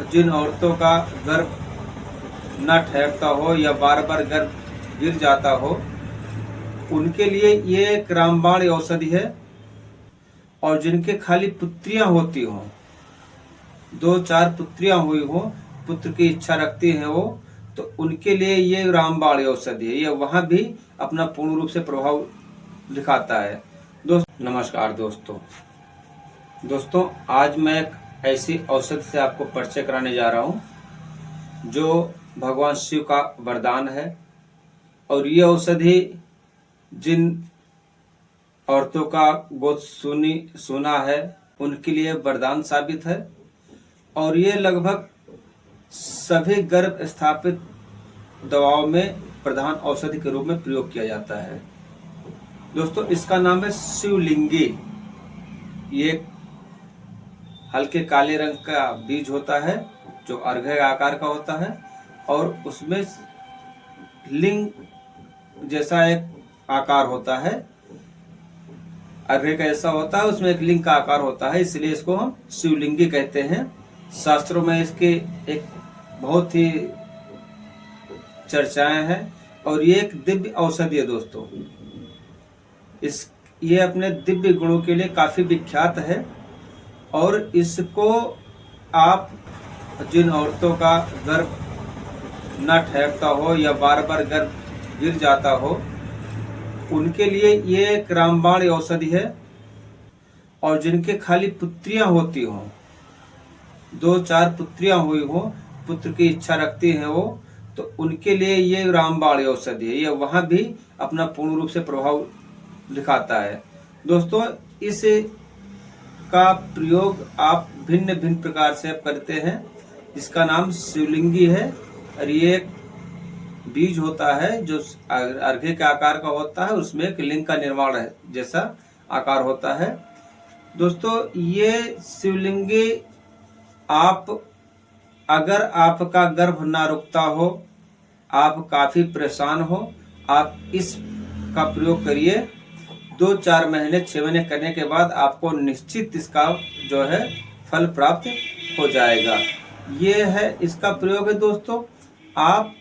जिन औरतों का गर्भ न ठहरता हो या बार बार गर्भ गिर जाता हो, उनके लिए ये एक रामबाण औषधि है। और जिनके खाली पुत्रियां होती हों, 2-4 पुत्रियां हुई हो, पुत्र की इच्छा रखती हैं वो, तो उनके लिए ये रामबाण औषधि है। ये वहां भी अपना पूर्ण रूप से प्रभाव दिखाता है। नमस्कार दोस्तों, आज मैं एक ऐसी औषधि से आपको परिचय कराने जा रहा हूं जो भगवान शिव का वरदान है। और ये औषधि जिन औरतों का गोद सुना है, उनके लिए वरदान साबित है। और ये लगभग सभी गर्भ स्थापित दवाओं में प्रधान औषधि के रूप में प्रयोग किया जाता है। दोस्तों, इसका नाम है शिवलिंगी। ये हल्के काले रंग का बीज होता है जो अर्घ्य आकार का होता है, और उसमें लिंग जैसा एक आकार होता है। अर्घ्य का ऐसा होता है, उसमें एक लिंग का आकार होता है, इसलिए इसको हम शिवलिंगी कहते हैं। शास्त्रों में इसके एक बहुत ही चर्चाएं हैं। और ये एक दिव्य औषधि है दोस्तों। ये अपने दिव्य गुणों के लिए काफी विख्यात है। और इसको आप जिन औरतों का गर्भ न ठहरता हो या बार बार गर्भ गिर जाता हो, उनके लिए ये एक रामबाण औषधि है। और जिनके खाली पुत्रियां होती हों, 2-4 पुत्रियां हुई हो, पुत्र की इच्छा रखती हैं वो, तो उनके लिए ये रामबाण औषधि है। ये वहां भी अपना पूर्ण रूप से प्रभाव दिखाता है। दोस्तों, इस का प्रयोग आप भिन्न भिन्न प्रकार से करते हैं। इसका नाम शिवलिंगी है। और ये एक बीज होता है जो अर्घ्य के आकार का होता है, उसमें एक लिंग का निर्माण है जैसा आकार होता है। दोस्तों, ये शिवलिंगी अगर आपका गर्भ ना रुकता हो, आप काफी परेशान हो, आप इसका प्रयोग करिए। 2-4 महीने 6 महीने करने के बाद आपको निश्चित इसका जो है फल प्राप्त हो जाएगा। ये है इसका प्रयोग है दोस्तों। आप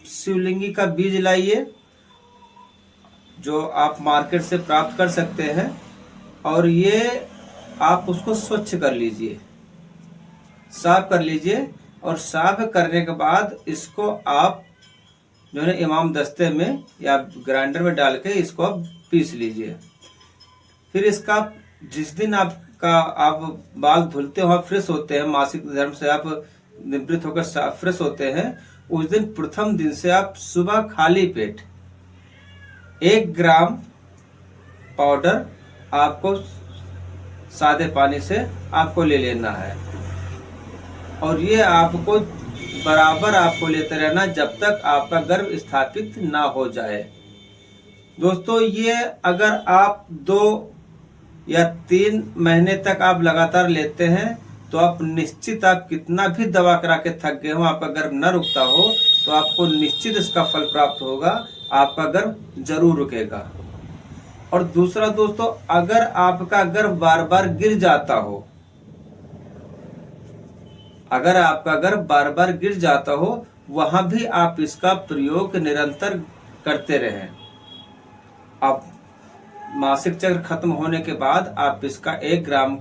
शिवलिंगी का बीज लाइए जो आप मार्केट से प्राप्त कर सकते हैं, और ये आप उसको स्वच्छ कर लीजिए, साफ कर लीजिए। और साफ करने के बाद इसको आप जो है इमाम दस्ते में या ग्राइंडर में डाल के इसको आप पीस लीजिए। फिर इसका जिस दिन आप बाल धुलते हो, फ्रेश होते हैं, मासिक धर्म से आप निवृत्त होकर फ्रेश होते हैं, उस दिन प्रथम दिन से आप सुबह खाली पेट 1 ग्राम पाउडर आपको सादे पानी से आपको ले लेना है। और ये आपको बराबर आपको लेते रहना जब तक आपका गर्भ स्थापित ना हो जाए। दोस्तों, ये अगर आप 2 या 3 महीने तक आप लगातार लेते हैं, तो आप निश्चित, आप कितना भी दवा करा के थक गए हो, आपका गर्भ न रुकता हो, तो आपको निश्चित इसका फल प्राप्त होगा। आपका गर्भ जरूर रुकेगा। और दूसरा दोस्तों, अगर आपका गर्भ बार बार गिर जाता हो, अगर आपका गर्भ बार बार गिर जाता हो, वहां भी आप इसका प्रयोग निरंतर करते रहें। आप मासिक चक्र खत्म होने के बाद आप इसका 1 ग्राम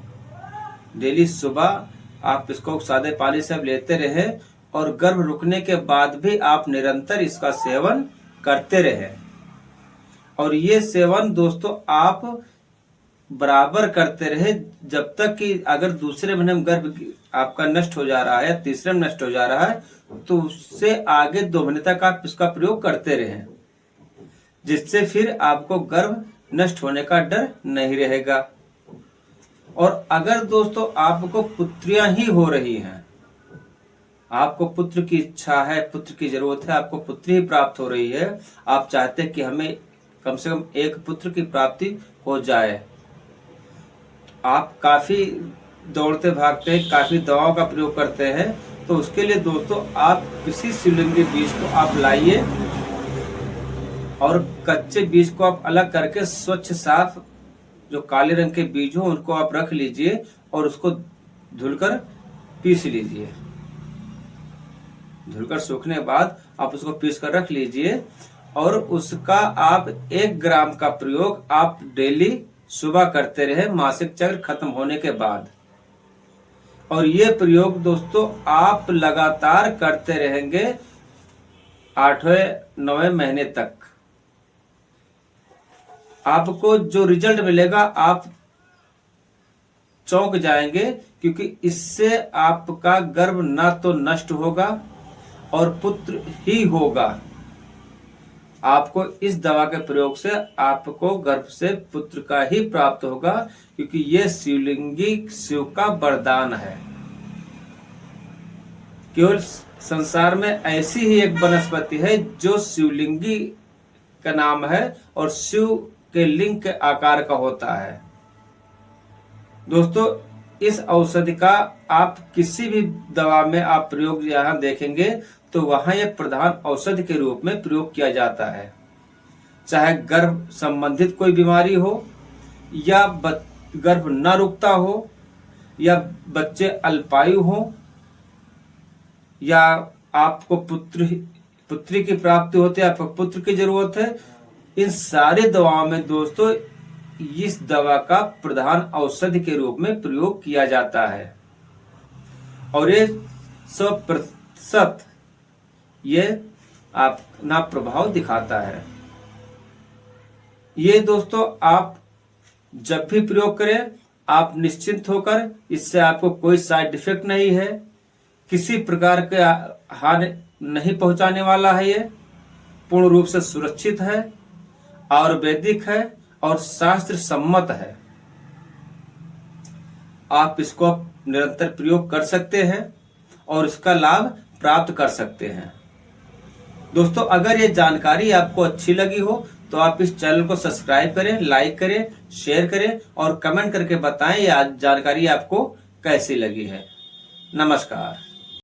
डेली सुबह आप इसको सादे पानी से लेते रहें, और गर्भ रुकने के बाद भी आप निरंतर इसका सेवन करते रहें। और ये सेवन दोस्तों आप बराबर करते रहे जब तक कि अगर दूसरे महीने में गर्भ आपका नष्ट हो जा रहा है, तीसरे में नष्ट हो जा रहा है, तो उससे आगे 2 महीने तक आप इसका प्रयोग करते रहें, जिससे फिर आपको गर्भ नष्ट होने का डर नहीं रहेगा। और अगर दोस्तों आपको पुत्रियां ही हो रही हैं, आपको पुत्र की इच्छा है, पुत्र की जरूरत है, आपको पुत्री ही प्राप्त हो रही है, आप चाहते हैं कि हमें कम से कम एक पुत्र की प्राप्ति हो जाए, आप काफी दौड़ते भागते हैं, काफी दवाओं का प्रयोग करते हैं, तो उसके लिए दोस्तों आप किसी शिवलिंगी बीज को आप लाइए, और कच्चे बीज को आप अलग करके स्वच्छ साफ जो काले रंग के बीज हो उनको आप रख लीजिए, और उसको धुलकर पीस लीजिए। धुलकर सूखने के बाद आप उसको पीस कर रख लीजिए और उसका आप 1 ग्राम का प्रयोग आप डेली सुबह करते रहे मासिक चक्र खत्म होने के बाद। और ये प्रयोग दोस्तों आप लगातार करते रहेंगे 8वें 9वें महीने तक। आपको जो रिजल्ट मिलेगा आप चौंक जाएंगे, क्योंकि इससे आपका गर्भ ना तो नष्ट होगा और पुत्र ही होगा। आपको इस दवा के प्रयोग से आपको गर्भ से पुत्र का ही प्राप्त होगा, क्योंकि ये शिवलिंगी शिव का वरदान है। केवल संसार में ऐसी ही एक वनस्पति है जो शिवलिंगी का नाम है और शिव के लिंग के आकार का होता है। दोस्तों इस औषधि का आप किसी भी दवा में आप प्रयोग यहाँ देखेंगे तो वहां यह प्रधान औषधि के रूप में प्रयोग किया जाता है। चाहे गर्भ संबंधित कोई बीमारी हो या गर्भ न रुकता हो या बच्चे अल्पायु हो या आपको पुत्री की प्राप्ति होती है, आपको पुत्र की जरूरत है, इन सारी दवाओं में दोस्तों इस दवा का प्रधान औषधि के रूप में प्रयोग किया जाता है। और ये 100% ये अपना प्रभाव दिखाता है। ये दोस्तों आप जब भी प्रयोग करें आप निश्चिंत होकर, इससे आपको कोई साइड इफेक्ट नहीं है, किसी प्रकार के हानि नहीं पहुंचाने वाला है। ये पूर्ण रूप से सुरक्षित है, आयुर्वेदिक है और शास्त्र सम्मत है। आप इसको निरंतर प्रयोग कर सकते हैं और इसका लाभ प्राप्त कर सकते हैं। दोस्तों अगर ये जानकारी आपको अच्छी लगी हो तो आप इस चैनल को सब्सक्राइब करें, लाइक करें, शेयर करें और कमेंट करके बताएं ये जानकारी आपको कैसी लगी है। नमस्कार।